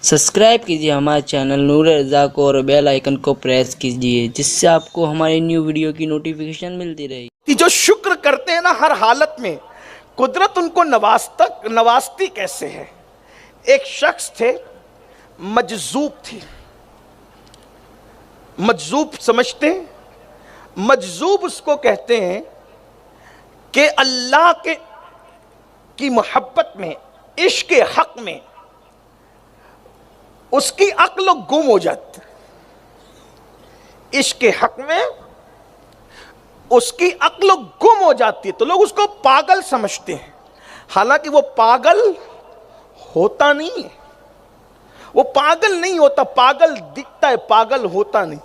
Subscribe कीजिए हमारे channel नूर रज़ा को और बेल आइकन को प्रेस कीजिए जिससे आपको हमारी न्यू वीडियो की नोटिफिकेशन मिलती रहे। कि जो शुक्र करते हैं ना हर हालत में, कुदरत उनको नवाजती कैसे है। एक शख्स थे, मजजूब थे। मजजूब समझते हैं? मजजूब उसको कहते हैं कि अल्लाह की मोहब्बत में, इश्क के हक में उसकी अक्ल गुम हो जाती। इश्क के हक में उसकी अक्ल गुम हो जाती है तो लोग उसको पागल समझते हैं। हालांकि वो पागल होता नहीं है। वो पागल नहीं होता, पागल दिखता है, पागल होता नहीं।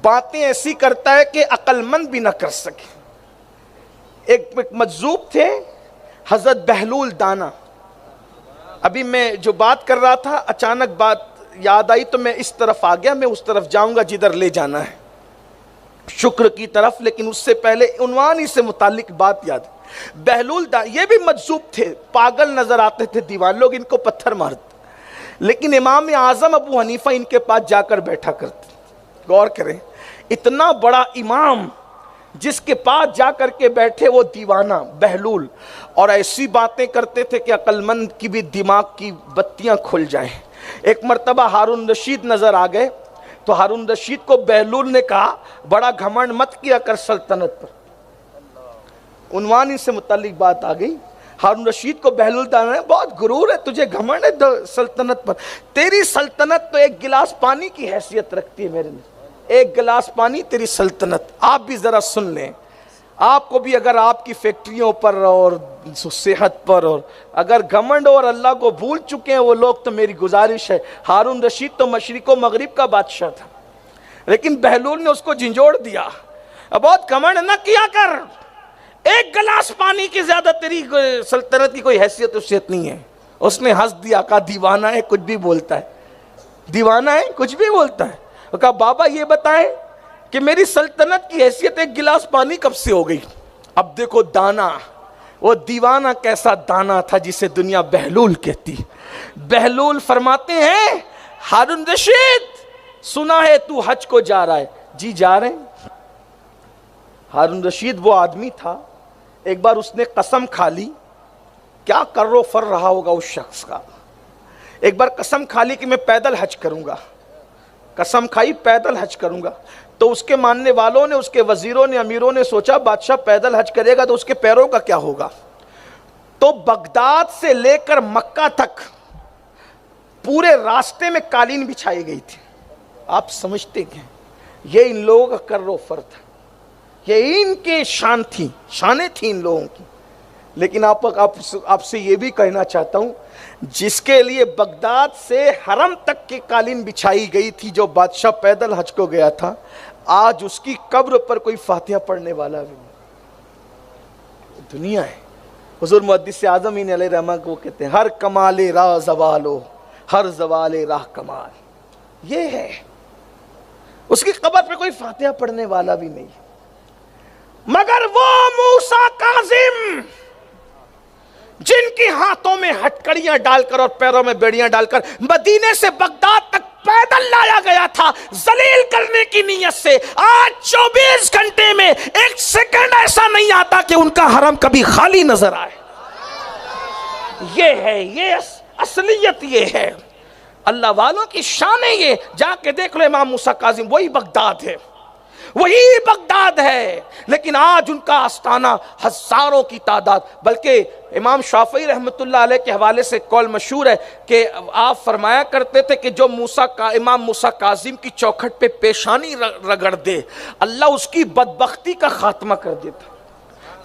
बातें ऐसी करता है कि अक्लमंद भी ना कर सके। एक मजजूब थे, हजरत बहलूल दाना। अभी मैं जो बात कर रहा था, अचानक बात याद आई तो मैं इस तरफ आ गया। मैं उस तरफ जाऊंगा जिधर ले जाना है, शुक्र की तरफ। लेकिन उससे पहले उन्वान ही से मुतालिक बात याद। बहलूल ये भी मजजूब थे, पागल नजर आते थे, दीवान लोग इनको पत्थर मारते। लेकिन इमाम आजम अबू हनीफा इनके पास जाकर बैठा करते। गौर करें, इतना बड़ा इमाम जिसके पास जाकर के बैठे वो दीवाना बहलूल, और ऐसी बातें करते थे कि अक्लमंद की भी दिमाग की बत्तियां खुल जाएं। एक मर्तबा हारून रशीद नजर आ गए तो हारून रशीद को बहलूल ने कहा, बड़ा घमंड मत किया कर सल्तनत पर। उन्वान से मुतालिक बात आ गई। हारून रशीद को बहलूल दाना है, बहुत गुरूर है तुझे, घमंड है सल्तनत पर। तेरी सल्तनत तो एक गिलास पानी की हैसियत रखती है मेरे लिए। एक गिलास पानी तेरी सल्तनत। आप भी जरा सुन लें, आपको भी अगर आपकी फैक्ट्रियों पर और सेहत पर और अगर घमंड और अल्लाह को भूल चुके हैं वो लोग, तो मेरी गुजारिश है, हारून रशीद तो मशरिको मगरिब का बादशाह था, लेकिन बहलूल ने उसको झिंझोड़ दिया। अब बहुत घमंड न किया कर, एक गिलास पानी की ज्यादा तेरी सल्तनत की कोई हैसियत उसियत नहीं है। उसने हंस दिया, कहा दीवाना है कुछ भी बोलता है, दीवाना है कुछ भी बोलता है। कहा बाबा ये बताएं कि मेरी सल्तनत की हैसियत एक गिलास पानी कब से हो गई। अब देखो दाना, वो दीवाना कैसा दाना था जिसे दुनिया बहलूल कहती। बहलूल फरमाते हैं, हारून रशीद सुना है तू हज को जा रहा है। जी जा रहे हैं। हारून रशीद वो आदमी था, एक बार उसने कसम खा ली, क्या कर्रो फर रहा होगा उस शख्स का। एक बार कसम खा ली कि मैं पैदल हज करूंगा, कसम खाई पैदल हज करूंगा। तो उसके मानने वालों ने, उसके वजीरों ने, अमीरों ने सोचा बादशाह पैदल हज करेगा तो उसके पैरों का क्या होगा। तो बगदाद से लेकर मक्का तक पूरे रास्ते में कालीन बिछाई गई थी। आप समझते हैं, ये इन लोगों का कर्रो फर था, ये इनके शान थी, शानें थी इन लोगों की। लेकिन आपसे ये भी कहना चाहता हूं, जिसके लिए बगदाद से हरम तक की कालीन बिछाई गई थी, जो बादशाह पैदल हज को गया था, आज उसकी कब्र पर कोई फातिहा पढ़ने वाला भी नहीं। दुनिया है। हुजूर मुहद्दिस आज़म अलैहि रहमा को कहते हैं, हर कमाले राह जवालो, हर जवाले राह कमाल। ये है, उसकी कब्र पर कोई फातिहा पढ़ने वाला भी नहीं। मगर वो मूसा काजिम जिनकी हाथों में हथकड़ियां डालकर और पैरों में बेड़ियां डालकर मदीने से बगदाद तक पैदल लाया गया था जलील करने की नीयत से, आज 24 घंटे में एक सेकंड ऐसा नहीं आता कि उनका हरम कभी खाली नजर आए। ये है, ये असलियत, ये है अल्लाह वालों की शान है। ये जाके देख लो, इमाम मूसा काजिम वही बगदाद है, वही बगदाद है। लेकिन आज उनका आस्थाना हजारों की तादाद, बल्कि इमाम शाफई रहमतुल्लाह अलैह के हवाले से कौल मशहूर है कि आप फरमाया करते थे कि जो इमाम मूसा काजिम की चौखट पे पेशानी रगड़ दे, अल्लाह उसकी बदबख्ती का खात्मा कर देता,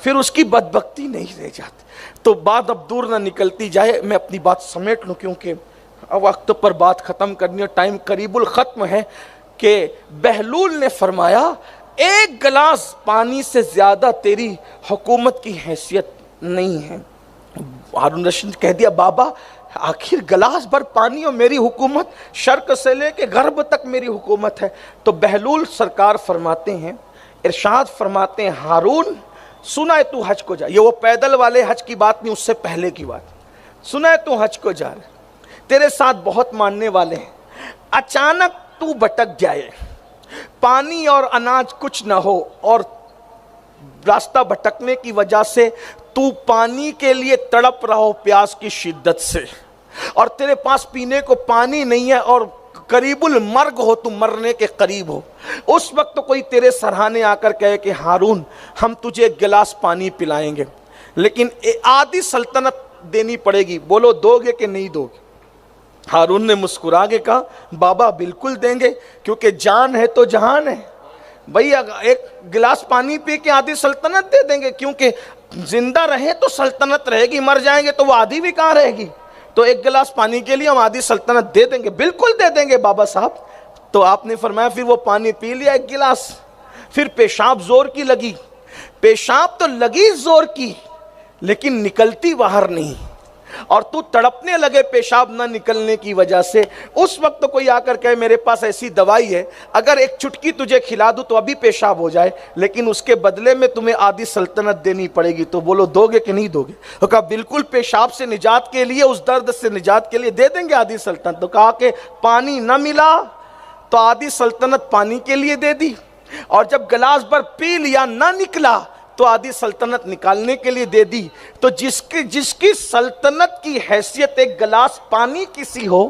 फिर उसकी बदबख्ती नहीं रह जाती। तो बात अब दूर ना निकलती जाए, मैं अपनी बात समेट लूँ क्योंकि वक्त पर बात ख़त्म करनी है, टाइम करीबुल ख़त्म है। कि बहलूल ने फरमाया, एक गिलास पानी से ज्यादा तेरी हुकूमत की हैसियत नहीं है। हारून रशीद कह दिया, बाबा आखिर गिलास भर पानी और मेरी हुकूमत, शर्क से लेके गर्ब तक मेरी हुकूमत है। तो बहलूल सरकार फरमाते हैं, इरशाद फरमाते हैं, हारून सुना है तू हज को जा। ये वो पैदल वाले हज की बात नहीं, उससे पहले की बात। सुना है तू हज को जा रहा है, तेरे साथ बहुत मानने वाले हैं, अचानक तू भटक जाए, पानी और अनाज कुछ न हो और रास्ता भटकने की वजह से तू पानी के लिए तड़प रहा हो प्यास की शिद्दत से, और तेरे पास पीने को पानी नहीं है और करीबुल मर्ग हो, तू मरने के करीब हो, उस वक्त तो कोई तेरे सराहने आकर कहे कि हारून हम तुझे एक गिलास पानी पिलाएंगे, लेकिन आधी सल्तनत देनी पड़ेगी, बोलो दोगे कि नहीं दोगे? हारून ने मुस्कुरा के कहा बाबा बिल्कुल देंगे, क्योंकि जान है तो जहान है भाई, एक गिलास पानी पी के आधी सल्तनत दे देंगे, क्योंकि जिंदा रहे तो सल्तनत रहेगी, मर जाएंगे तो वो आधी भी कहाँ रहेगी, तो एक गिलास पानी के लिए हम आधी सल्तनत दे देंगे। बिल्कुल दे देंगे बाबा साहब। तो आपने फरमाया फिर वो पानी पी लिया एक गिलास, फिर पेशाब जोर की लगी, पेशाब तो लगी जोर की लेकिन निकलती बाहर नहीं, और तू तड़पने लगे पेशाब ना निकलने की वजह से। उस वक्त तो कोई आकर कहे मेरे पास ऐसी दवाई है, अगर एक चुटकी तुझे खिला दूं तो अभी पेशाब हो जाए, लेकिन उसके बदले में तुम्हें आधी सल्तनत देनी पड़ेगी, तो बोलो दोगे कि नहीं दोगे? तो कहा बिल्कुल, पेशाब से निजात के लिए, उस दर्द से निजात के लिए दे देंगे आधी सल्तनत। तो कहा कि पानी न मिला तो आधी सल्तनत पानी के लिए दे दी, और जब गिलास भर पी लिया ना निकला तो आधी सल्तनत निकालने के लिए दे दी। तो जिसकी सल्तनत की हैसियत एक गिलास पानी किसी हो,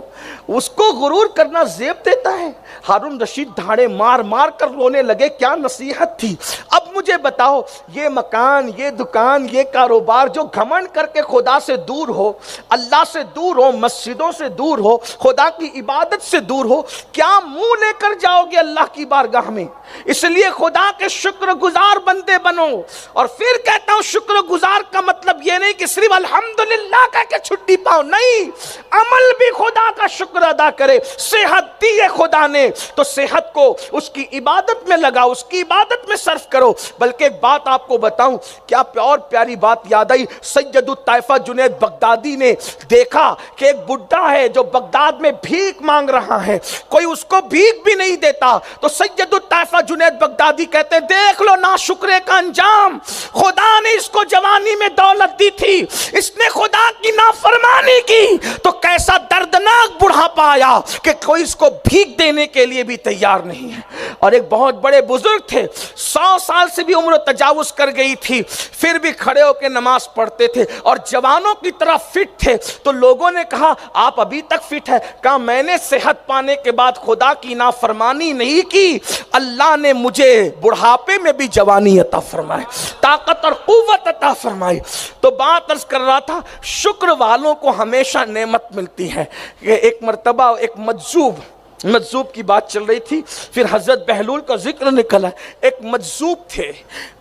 उसको गुरूर करना ज़ेब देता है। हारून रशीद धाड़े मार मार कर रोने लगे, क्या नसीहत थी। अब मुझे बताओ, ये मकान, ये दुकान, ये कारोबार जो घमंड करके खुदा से दूर हो, अल्लाह से दूर हो, मस्जिदों से दूर हो, खुदा की इबादत से दूर हो, क्या मुंह लेकर जाओगे अल्लाह की बारगाह में? इसलिए खुदा के शुक्रगुजार बंदे बनो। और फिर कहता हूं, शुक्रगुजार का मतलब ये नहीं कि सिर्फ अल्हम्दुलिल्लाह कह के छुट्टी पाओ, नहीं, अमल भी खुदा का शुक्र अदा करे। सेहत दी है खुदा ने तो सेहत को उसकी इबादत में लगाओ, उसकी इबादत में सर्फ करो। बल्कि एक बात आपको बताऊं, क्या और प्यारी बात याद आई। सैयदुत ताइफा जुनैद बगदादी ने देखा कि एक बुड्ढा है जो बगदाद में भीख मांग रहा है, कोई उसको भीख भी नहीं देता। तो सैयदुत ताइफा जुनैद बगदादी कहते हैं, देख लो नाशुक्रे का अंजाम, खुदा ने इसको जवानी में दौलत दी थी, इसने खुदा की नाफरमानी की, तो कैसा दर्दनाक बुढ़ापा आया कि कोई इसको भीख देने के लिए भी तैयार नहीं है। और एक बहुत बड़े बुजुर्ग थे, 100 साल से भी उम्र तजावुज कर गई थी, फिर भी खड़े होकर नमाज पढ़ते थे और जवानों की तरह फिट थे। तो लोगों ने कहा आप अभी तक फिट है? कहा मैंने सेहत पाने के बाद खुदा की नाफरमानी नहीं की, अल्लाह ने मुझे बुढ़ापे में भी जवानी अता फरमाई, ताकत और कुव्वत अता फरमाई। तो बात अर्ज कर रहा था, शुक्र वालों को हमेशा नेमत मिलती है। एक मर्तबा एक मज्जूब की बात चल रही थी, फिर हजरत बहलूल का जिक्र निकला। एक मज्जूब थे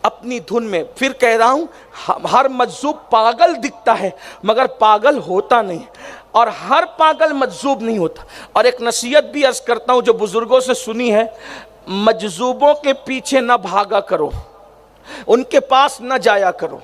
अपनी धुन में, फिर कह रहा हूं, हर मज्जूब पागल दिखता है मगर पागल होता नहीं, और हर पागल मज्जूब नहीं होता। और एक नसीहत भी अर्ज करता हूं जो बुजुर्गों से सुनी है, मजजूबों के पीछे न भागा करो, उनके पास न जाया करो,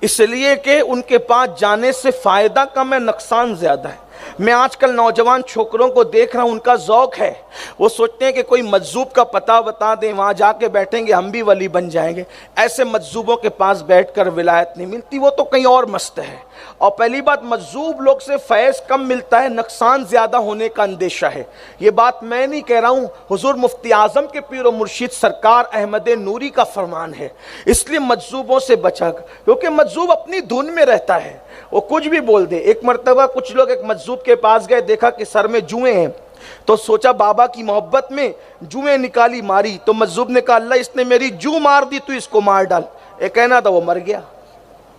इसलिए कि उनके पास जाने से फायदा कम है, नुकसान ज्यादा है। मैं आजकल नौजवान छोकरों को देख रहा हूं, उनका ज़ौक है, वो सोचते हैं कि कोई मज्जूब का पता बता दें, वहां जाके बैठेंगे हम भी वली बन जाएंगे। ऐसे मज्जूबों के पास बैठकर विलायत नहीं मिलती, वो तो कहीं और मस्त है। और पहली बात, मज्जूब लोग से फैज़ कम मिलता है, नुकसान ज़्यादा होने का अंदेशा है। ये बात मैं नहीं कह रहा हूँ, हुजूर मुफ्ती आज़म के पीर और मुर्शिद सरकार अहमद नूरी का फरमान है। इसलिए मज्जूबों से बचा, क्योंकि मज्जूब अपनी धुन में रहता है, वो कुछ भी बोल दे। एक मरतबा कुछ लोग एक मज्जूब के पास गए, देखा कि सर में जुएं हैं, तो सोचा बाबा की मोहब्बत में जुएं निकाली मारी। तो मज्जूब ने कहा अल्लाह इसने मेरी जू मार दी, तू इसको मार डाल। एक कहना था वो मर गया।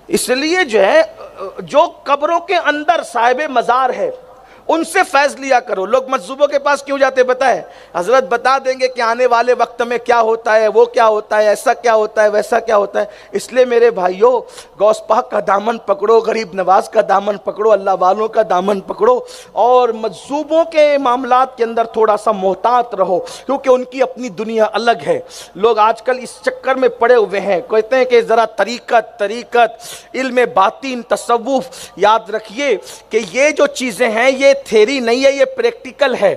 इसलिए जो है, जो कब्रों के अंदर साहिब मज़ार है उनसे फैज़ लिया करो। लोग मज्जूबों के पास क्यों जाते पता है? हजरत बता देंगे कि आने वाले वक्त में क्या होता है, वो क्या होता है, ऐसा क्या होता है, वैसा क्या होता है। इसलिए मेरे भाइयों, गौस पाक का दामन पकड़ो, गरीब नवाज का दामन पकड़ो, अल्लाह वालों का दामन पकड़ो, और मज्जूबों के मामलात के अंदर थोड़ा सा मोहतात रहो, क्योंकि उनकी अपनी दुनिया अलग है। लोग आजकल इस चक्कर में पड़े हुए हैं, कहते हैं कि ज़रा तरीक़त, इल्म बातिन, तसव्वुफ़। याद रखिए कि ये जो चीज़ें हैं ये थ्योरी नहीं है, ये प्रैक्टिकल है।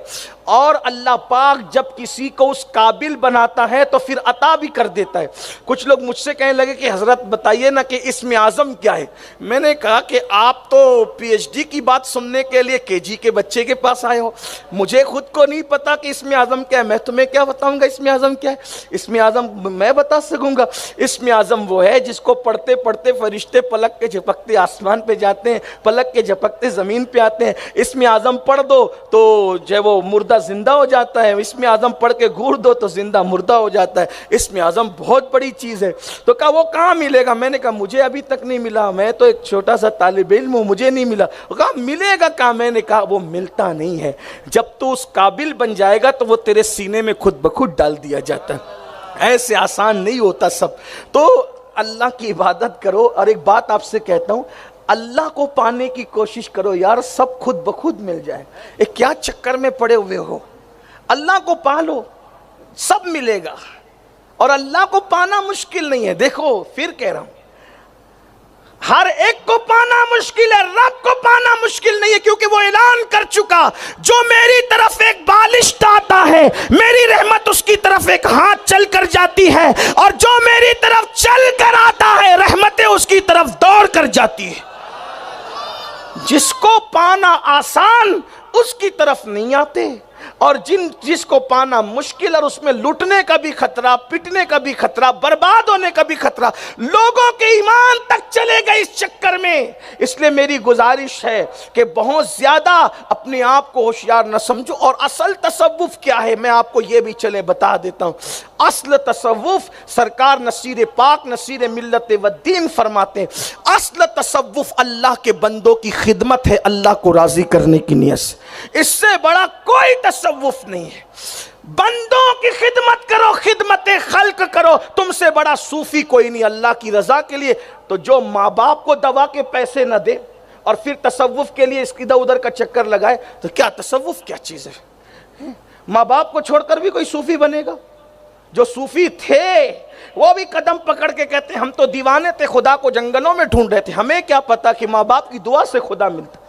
اور اللہ پاک جب کسی کو اس قابل بناتا ہے تو پھر عطا بھی کر دیتا ہے۔ کچھ لوگ مجھ سے کہنے لگے کہ حضرت بتائیے نا کہ اسم اعظم کیا ہے۔ میں نے کہا کہ آپ تو پی ایچ ڈی کی بات سننے کے لیے کے جی کے بچے کے پاس آئے ہو، مجھے خود کو نہیں پتا کہ اسم اعظم کیا ہے، میں تمہیں کیا بتاؤں گا اسم اعظم کیا ہے؟ اسم اعظم میں بتا سکوں گا؟ اسم اعظم وہ ہے جس کو پڑھتے پڑھتے فرشتے پلک کے جھپکتے آسمان پہ جاتے ہیں، پلک کے جھپکتے زمین پہ آتے ہیں۔ اسم اعظم پڑھ دو تو جو وہ مردہ زندہ ہو جاتا ہے، اسم اعظم پڑھ کے گھور دو تو زندہ مردہ ہو جاتا ہے۔ اسم اعظم بہت بڑی چیز ہے۔ تو کہا وہ کہاں ملے گا؟ میں نے کہا مجھے ابھی تک نہیں ملا، میں تو ایک چھوٹا سا طالب علم ہوں، مجھے نہیں ملا۔ کہا ملے گا کہاں؟ میں نے کہا وہ ملتا نہیں ہے، جب تو اس قابل بن جائے گا تو وہ تیرے سینے میں خود بخود ڈال دیا جاتا ہے، ایسے آسان نہیں ہوتا سب۔ تو اللہ کی عبادت کرو، اور ایک بات آپ سے کہتا ہوں، اللہ کو پانے کی کوشش کرو یار، سب خود بخود مل جائے۔ ایک کیا چکر میں پڑے ہوئے ہو؟ اللہ کو پالو، سب ملے گا، اور اللہ کو پانا مشکل نہیں ہے۔ دیکھو پھر کہہ رہا ہوں، ہر ایک کو پانا مشکل ہے، رب کو پانا مشکل نہیں ہے، کیونکہ وہ اعلان کر چکا جو میری طرف ایک بالشت آتا ہے میری رحمت اس کی طرف ایک ہاتھ چل کر جاتی ہے، اور جو میری طرف چل کر آتا ہے رحمتیں اس کی طرف دوڑ کر جاتی ہے۔ جس کو پانا آسان اس کی طرف نہیں آتے، اور جس کو پانا مشکل اور اس میں لٹنے کا بھی خطرہ، پٹنے کا بھی خطرہ، برباد ہونے کا بھی خطرہ، لوگوں کے ایمان تک چلے گئے اس چکر میں۔ اس لیے میری گزارش ہے کہ بہت زیادہ اپنے آپ کو ہوشیار نہ سمجھو۔ اور اصل تصوف کیا ہے میں آپ کو یہ بھی چلے بتا دیتا ہوں۔ اصل تصوف سرکار نصیر پاک نصیر ملت و دین فرماتے ہیں، اصل تصوف اللہ کے بندوں کی خدمت ہے، اللہ کو راضی کرنے کی نیت سے۔ اس سے بڑا کوئی تصوف نہیں ہے۔ بندوں کی خدمت کرو، خدمت خلق کرو، تم سے بڑا صوفی کوئی نہیں اللہ کی رضا کے لیے۔ تو جو ماں باپ کو دوا کے پیسے نہ دے اور پھر تصوف کے لیے اس ادھر ادھر کا چکر لگائے تو کیا تصوف کیا چیز ہے؟ ماں باپ کو چھوڑ کر بھی کوئی صوفی بنے گا؟ جو صوفی تھے وہ بھی قدم پکڑ کے کہتے ہیں ہم تو دیوانے تھے، خدا کو جنگلوں میں ڈھونڈ رہے تھے، ہمیں کیا پتا کہ ماں باپ کی دعا سے خدا ملتا۔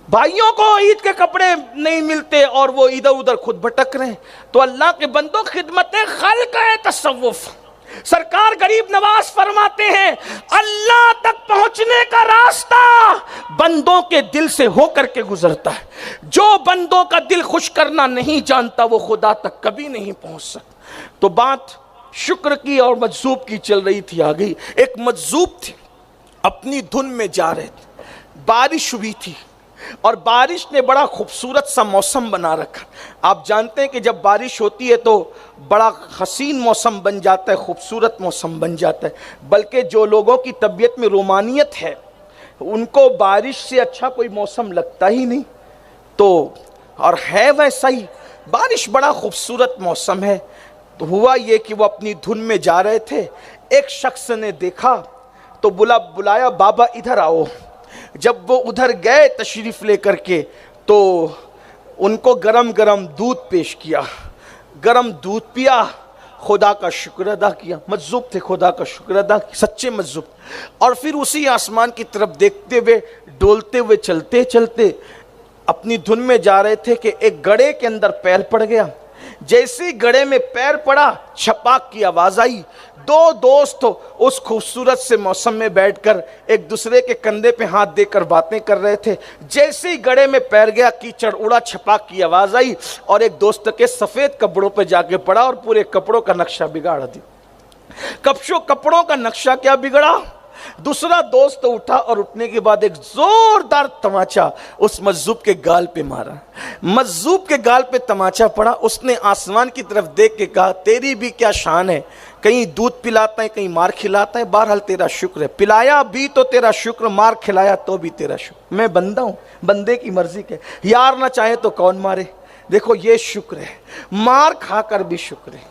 بھائیوں کو عید کے کپڑے نہیں ملتے اور وہ ادھر ادھر خود بھٹک رہے ہیں۔ تو اللہ کے بندوں خدمت خلق ہے تصوف۔ سرکار غریب نواز فرماتے ہیں اللہ تک پہنچنے کا راستہ بندوں کے دل سے ہو کر کے گزرتا ہے، جو بندوں کا دل خوش کرنا نہیں جانتا وہ خدا تک کبھی نہیں پہنچ سکتا۔ تو بات شکر کی اور مجذوب کی چل رہی تھی، آ گئی ایک مجذوب تھی، اپنی دھن میں جا رہے تھے، بارش ہوئی تھی اور بارش نے بڑا خوبصورت سا موسم بنا رکھا۔ آپ جانتے ہیں کہ جب بارش ہوتی ہے تو بڑا حسین موسم بن جاتا ہے، خوبصورت موسم بن جاتا ہے، بلکہ جو لوگوں کی طبیعت میں رومانیت ہے ان کو بارش سے اچھا کوئی موسم لگتا ہی نہیں۔ تو اور ہے ویسا ہی، بارش بڑا خوبصورت موسم ہے۔ تو ہوا یہ کہ وہ اپنی دھن میں جا رہے تھے، ایک شخص نے دیکھا تو بلایا بابا ادھر آؤ۔ جب وہ ادھر گئے تشریف لے کر کے تو ان کو گرم گرم دودھ پیش کیا، گرم دودھ پیا، خدا کا شکر ادا کیا۔ مجذوب تھے، خدا کا شکر ادا کیا، سچے مجذوب۔ اور پھر اسی آسمان کی طرف دیکھتے ہوئے ڈولتے ہوئے چلتے چلتے اپنی دھن میں جا رہے تھے کہ ایک گڑھے کے اندر پیر پڑ گیا۔ جیسے گڑھے میں پیر پڑا چھپاک کی آواز آئی۔ دو دوست اس خوبصورت سے موسم میں بیٹھ کر ایک دوسرے کے کندھے پہ ہاتھ دے کر باتیں کر رہے تھے۔ جیسے ہی گڑھے میں پیر گیا کیچڑ اڑا، چھپاک کی آواز آئی اور ایک دوست کے سفید کپڑوں پہ جا کے پڑا اور پورے کپڑوں کا نقشہ بگاڑ دیا۔ کپڑوں کا نقشہ کیا بگڑا؟ دوسرا دوست اٹھا اور اٹھنے کے بعد ایک زوردار تماچا اس مجذوب کے گال پہ مارا۔ مجذوب کے گال پہ تماچا پڑا، اس نے آسمان کی طرف دیکھ کے کہا تیری بھی کیا شان ہے، کہیں دودھ پلاتا ہے کہیں مار کھلاتا ہے، بہرحال تیرا شکر ہے، پلایا بھی تو تیرا شکر، مار کھلایا تو بھی تیرا شکر، میں بندہ ہوں، بندے کی مرضی کے، یار نہ چاہے تو کون مارے۔ دیکھو یہ شکر ہے، مار کھا کر بھی شکر ہے،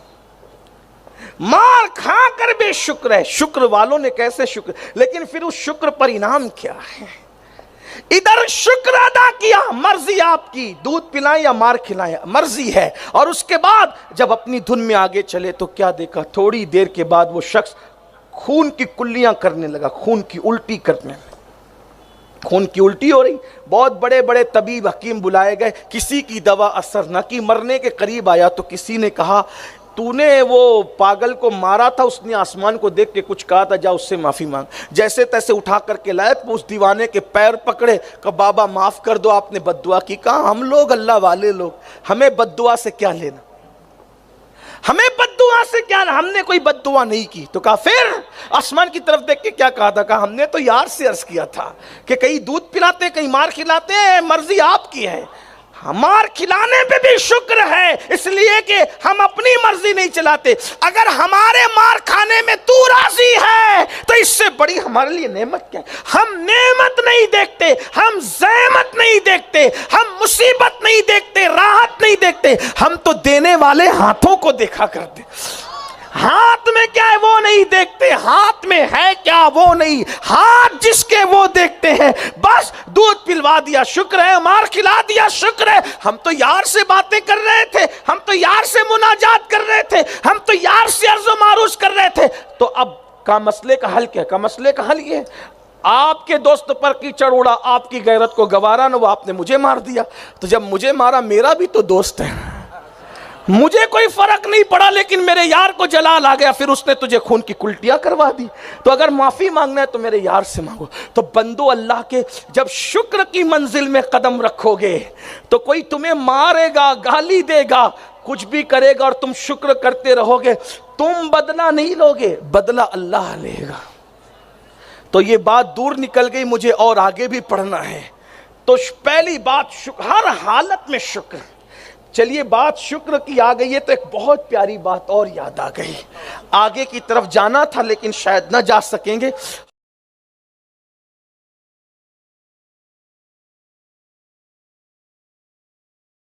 مار کھا کر بھی شکر ہے۔ شکر والوں نے کیسے شکر، لیکن پھر اس شکر پر انعام کیا ہے؟ ادھر شکر ادا کیا، مرضی آپ کی، دودھ پلائیں یا مار کھلائیں مرضی ہے، اور اس کے بعد جب اپنی دھن میں آگے چلے تو کیا دیکھا؟ تھوڑی دیر کے بعد وہ شخص خون کی کلیاں کرنے لگا، خون کی الٹی کرنے لگا۔ خون کی الٹی ہو رہی, بہت بڑے بڑے طبیب حکیم بلائے گئے, کسی کی دوا اثر نہ کی, مرنے کے قریب آیا تو کسی نے کہا تو نے وہ پاگل کو مارا تھا, اس نے آسمان کو دیکھ کے کچھ کہا تھا, جا اس سے معافی مانگ. جیسے تیسے اٹھا کر کے لائے, اس دیوانے کے پیر پکڑے, کہ بابا معاف کر دو, آپ نے بد دعا کی. کہا ہم لوگ اللہ والے لوگ, ہمیں بد دعا سے کیا لینا, ہمیں بد دعا سے کیا, ہم نے کوئی بد دعا نہیں کی. تو کہا پھر آسمان کی طرف دیکھ کے کیا کہا تھا, کہا ہم نے تو یار سے عرض کیا تھا کہ کہیں دودھ پلاتے کہیں مار کھلاتے ہیں, مرضی آپ کی ہے. مار کھلانے پہ بھی شکر ہے, اس لیے کہ ہم اپنی مرضی نہیں چلاتے. اگر ہمارے مار کھانے میں تو راضی ہے تو اس سے بڑی ہمارے لیے نعمت کیا ہے. ہم نعمت نہیں دیکھتے, ہم زحمت نہیں دیکھتے, ہم مصیبت نہیں دیکھتے, راحت نہیں دیکھتے, ہم تو دینے والے ہاتھوں کو دیکھا کرتے. ہاتھ میں کیا ہے وہ نہیں دیکھتے, ہاتھ میں ہے کیا وہ نہیں, ہاتھ جس کے وہ دیکھتے ہیں. بس دودھ پلوا دیا شکر ہے, مار کھلا دیا شکر ہے. ہم تو یار سے باتیں کر رہے تھے, ہم تو یار سے مناجات کر رہے تھے, ہم تو یار سے عرض و معروض کر رہے تھے. تو اب کا مسئلے کا حل کیا, کا مسئلے کا حل یہ, آپ کے دوست پر کیچڑ اڑا, آپ کی غیرت کو گوارا نہ, وہ آپ نے مجھے مار دیا. تو جب مجھے مارا, میرا بھی تو دوست ہے, مجھے کوئی فرق نہیں پڑا, لیکن میرے یار کو جلال آ گیا, پھر اس نے تجھے خون کی کلٹیاں کروا دی. تو اگر معافی مانگنا ہے تو میرے یار سے مانگو. تو بندو اللہ کے, جب شکر کی منزل میں قدم رکھو گے تو کوئی تمہیں مارے گا, گالی دے گا, کچھ بھی کرے گا, اور تم شکر کرتے رہو گے, تم بدلہ نہیں لوگے, بدلہ اللہ لے گا. تو یہ بات دور نکل گئی, مجھے اور آگے بھی پڑھنا ہے. تو پہلی بات ہر حالت میں شکر. چلیے بات شکر کی آ گئی ہے, تو ایک بہت پیاری بات اور یاد آ گئی. آگے کی طرف جانا تھا لیکن شاید نہ جا سکیں گے.